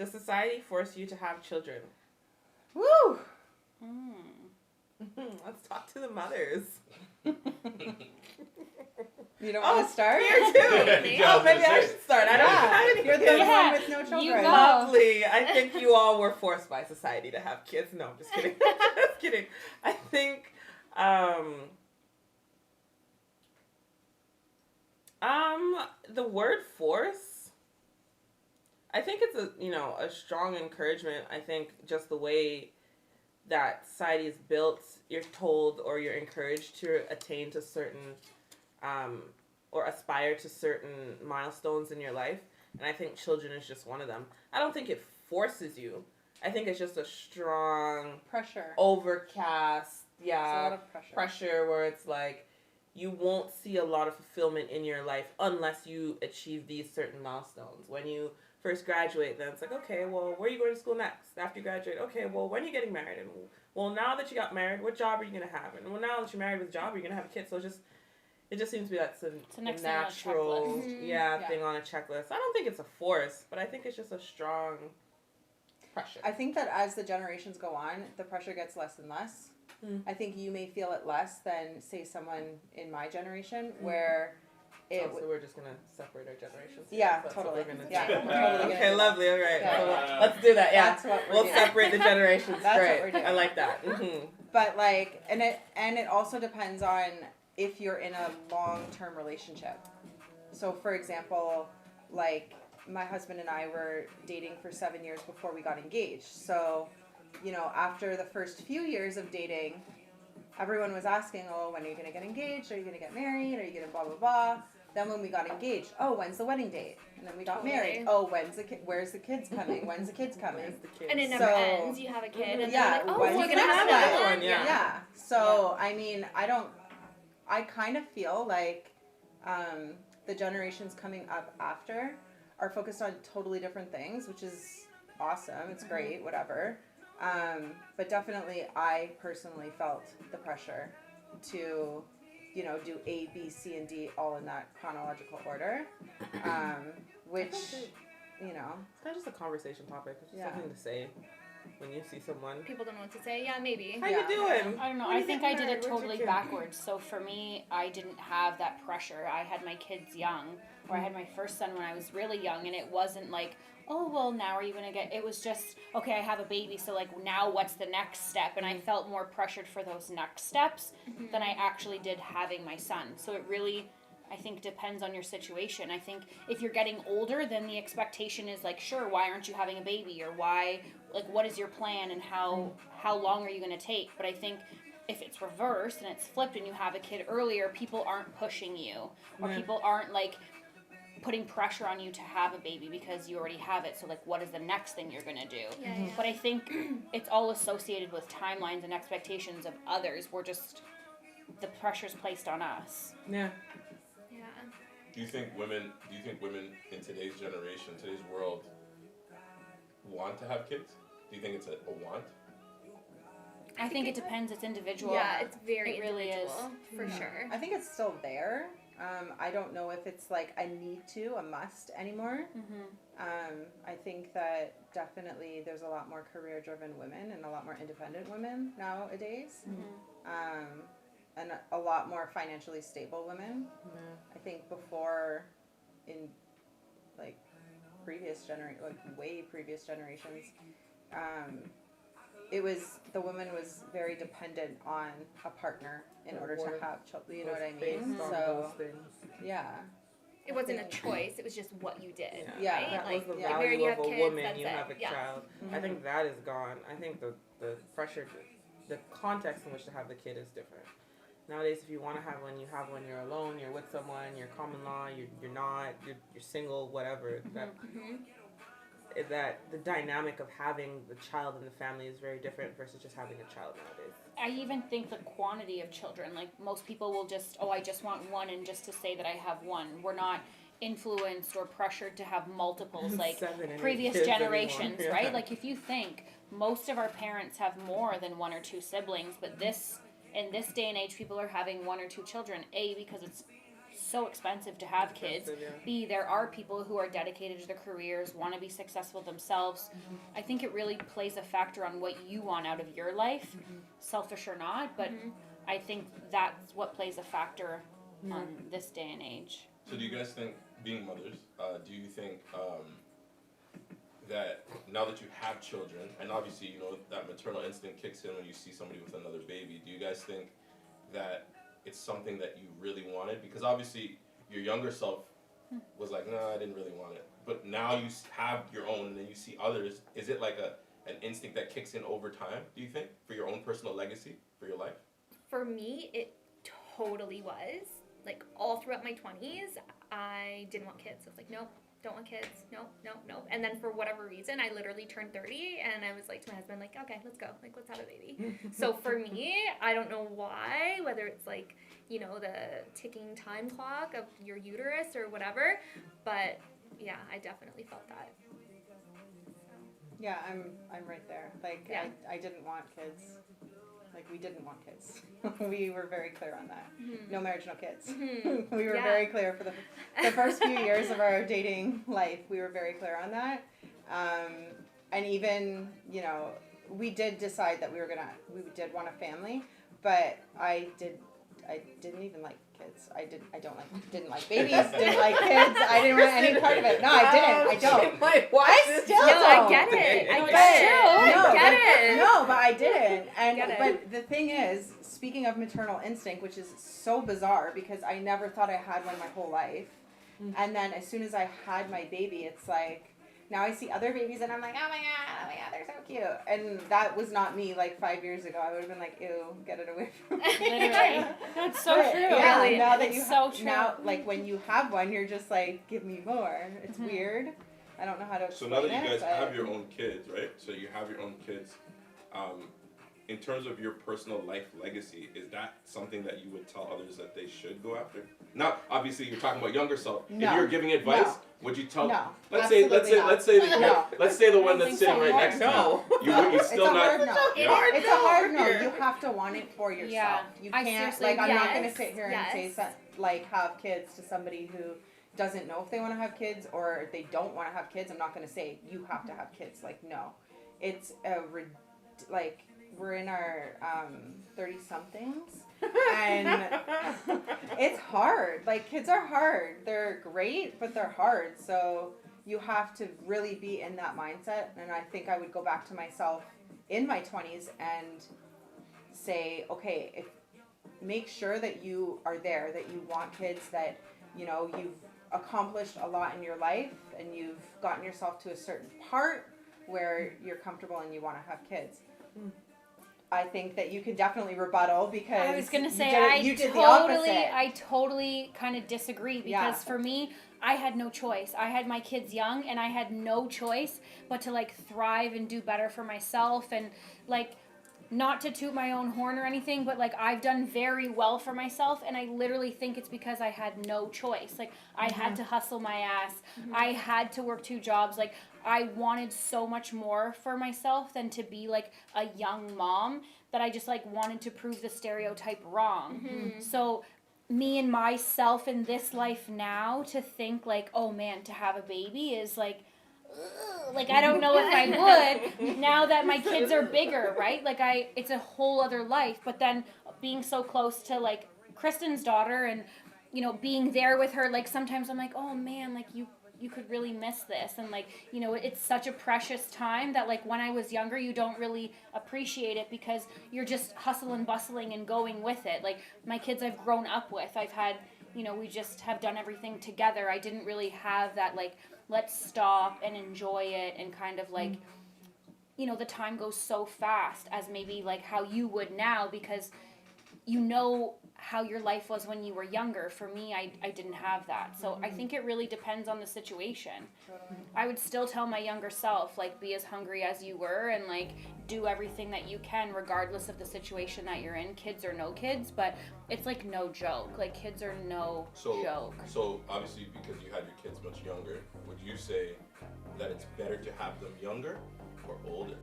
Does society force you to have children? Woo! Let's talk to the mothers. You don't want to start? Here too. Maybe I should start. I don't have any You're kids. the one with no children. You go. Lovely. I think you all were forced by society to have kids. No, I'm just kidding. Just kidding. I think, the word force, I think it's a strong encouragement. I think just the way that society is built, you're told or you're encouraged to attain to certain, or aspire to certain milestones in your life. And I think children is just one of them. I don't think it forces you. I think it's just a strong pressure, overcast, it's a lot of pressure where it's like you won't see a lot of fulfillment in your life unless you achieve these certain milestones. When you first graduate, then it's like, okay, well, where are you going to school next? After you graduate, okay, well, when are you getting married? And well, now that you got married, what job are you going to have? And well, now that you're married with a job, are you going to have a kid? So it just seems to be that's a natural thing on a checklist. I don't think it's a force, but I think it's just a strong pressure. I think that as the generations go on, the pressure gets less and less. I think you may feel it less than, say, someone in my generation where so we're just going to separate our generations. Yeah, That's totally. We're Yeah, do. we're totally Okay, lovely. All right. Yeah. So let's do that. Yeah. That's what we're We'll doing. separate the generations. That's Great. what we're doing. I like that. Mm-hmm. But like, and it also depends on if you're in a long-term relationship. So for example, like my husband and I were dating for 7 years before we got engaged. So, after the first few years of dating, everyone was asking, oh, when are you going to get engaged? Are you going to get married? Are you going to blah, blah, blah? Then when we got engaged, oh, when's the wedding date? And then we got married. Oh, where's the kids coming? When's the kids coming? And it never ends. You have a kid, and then like, oh, when's we're the gonna have next another one? one. Yeah. So I mean, I kind of feel like the generations coming up after are focused on totally different things, which is awesome. It's great, whatever. But definitely, I personally felt the pressure to, do A, B, C, and D all in that chronological order, which, It's kind of just a conversation topic. It's just something to say when you see someone. People don't know what to say. Yeah, maybe. How you doing? I don't know. I think I did it totally backwards. So for me, I didn't have that pressure. I had my kids young, or I had my first son when I was really young, and it wasn't like, oh, well, now are you going to get... It was just, okay, I have a baby, so, like, now what's the next step? And I felt more pressured for those next steps than I actually did having my son. So it really, I think, depends on your situation. I think if you're getting older, then the expectation is, like, sure, why aren't you having a baby? Or why, like, what is your plan and how long are you going to take? But I think if it's reversed and it's flipped and you have a kid earlier, people aren't pushing you. Or people aren't, like... putting pressure on you to have a baby because you already have it. So, like, what is the next thing you're going to do? Yeah. But I think it's all associated with timelines and expectations of others. We're just, the pressure's placed on us. Yeah. Yeah. Do you think women in today's generation, today's world, want to have kids? Do you think it's a want? I think it depends. It's individual. Yeah, it's very really individual, for sure. I think it's still there. I don't know if it's like a must anymore. I think that definitely there's a lot more career-driven women and a lot more independent women nowadays. And a lot more financially stable women. I think before, in like way previous generations, the woman was very dependent on a partner in order to have children. You know what I mean? So, yeah. It wasn't a choice. It was just what you did. Yeah. Right? That Like, was the you get married, value you of have a kids, woman, that's you it. have a child. I think that is gone. I think the pressure, the context in which to have the kid is different. Nowadays, if you want to have one, you have one. You're alone. You're with someone. You're common law. You're not. You're single. Whatever. That the dynamic of having the child in the family is very different versus just having a child nowadays. I even think the quantity of children, like most people will just, I just want one, and just to say that I have one. We're not influenced or pressured to have multiples like previous generations, right? Like if you think most of our parents have more than one or two siblings, but in this day and age, people are having one or two children. A, because it's so expensive to have kids. Expensive, yeah. B, there are people who are dedicated to their careers, want to be successful themselves. I think it really plays a factor on what you want out of your life, selfish or not, but I think that's what plays a factor on this day and age. So do you guys think, being mothers, do you think that now that you have children, and obviously, you know, that maternal instinct kicks in when you see somebody with another baby, do you guys think that it's something that you really wanted? Because obviously your younger self was like, nah, I didn't really want it. But now you have your own, and then you see others. Is it like an instinct that kicks in over time, do you think, for your own personal legacy, for your life? For me, it totally was. Like, all throughout my 20s, I didn't want kids. I was like, nope, don't want kids. Nope, nope, nope. And then for whatever reason, I literally turned 30, and I was like to my husband, like, okay, let's go. Like, let's have a baby. So for me, I don't know why, whether it's like, you know, the ticking time clock of your uterus or whatever, but yeah, I definitely felt that. Yeah, I'm right there. Like, Yeah. I didn't want kids. Like, we didn't want kids. We were very clear on that. No marriage, no kids. We were Yeah. very clear for the first few years of our dating life. We were very clear on that. And even, you know, we did decide that we did want a family, but I didn't even like kids. Didn't like babies, didn't like kids. I didn't want any part of it. No, I didn't. I don't. I still No, don't. I get it. I No, get it's it. true. I get it. No, but I didn't. And Get it. but the thing is, speaking of maternal instinct, which is so bizarre because I never thought I had one my whole life. And then as soon as I had my baby, it's like now I see other babies and I'm like, oh my god, they're so cute. And that was not me like 5 years ago. I would have been like, ew, get it away from me. Literally. That's so But, true. Yeah, Really, now that it's you so true. now like when you have one, you're just like, give me more. It's weird. I don't know how to So explain now that you it, guys but- have your own kids, right? So you have your own kids. In terms of your personal life legacy, is that something that you would tell others that they should go after? Not obviously you're talking about younger self. No. If you're giving advice, No. would you tell? No, Let's say absolutely not. let's say the kid, No. let's say the one I don't that's think sitting so. right next to No. you. You It's still a not. hard no. Yeah. It's a hard no. You have to want it for yourself. Yeah. You I can't, seriously- like, I'm not going to Yes. sit here and Yes. say, like, have kids to somebody who doesn't know if they want to have kids or they don't want to have kids. I'm not going to say, you have to have kids. Like, no. It's like, we're in our 30-somethings. And it's hard. Like, kids are hard. They're great, but they're hard. So you have to really be in that mindset. And I think I would go back to myself in my 20s and say, okay, make sure that you are there, that you want kids, that, you know, you've accomplished a lot in your life and you've gotten yourself to a certain part where you're comfortable and you want to have kids. I think that you can definitely rebuttal because I was gonna say you did the opposite. I totally kind of disagree because Yeah. for me, I had no choice. I had my kids young and I had no choice but to like thrive and do better for myself and like not to toot my own horn or anything, but like I've done very well for myself and I literally think it's because I had no choice. Like I had to hustle my ass. I had to work 2 jobs. Like I wanted so much more for myself than to be like a young mom that I just like wanted to prove the stereotype wrong. So me and myself in this life now to think like, oh man, to have a baby is like, ugh, like I don't know if I would now that my kids are bigger, right? Like it's a whole other life. But then being so close to like Kristen's daughter and, you know, being there with her, like sometimes I'm like, oh man, like you could really miss this. And like, you know, it's such a precious time that like when I was younger, you don't really appreciate it because you're just hustling and bustling and going with it. Like my kids I've grown up with, I've had, you know, we just have done everything together. I didn't really have that like, let's stop and enjoy it and kind of like, you know, the time goes so fast as maybe like how you would now because you know how your life was when you were younger. For me, I didn't have that. So I think it really depends on the situation. I would still tell my younger self, like, be as hungry as you were and, like, do everything that you can regardless of the situation that you're in, kids or no kids. But it's, like, no joke. Like, kids are no joke. So, obviously, because you had your kids much younger, would you say that it's better to have them younger or older?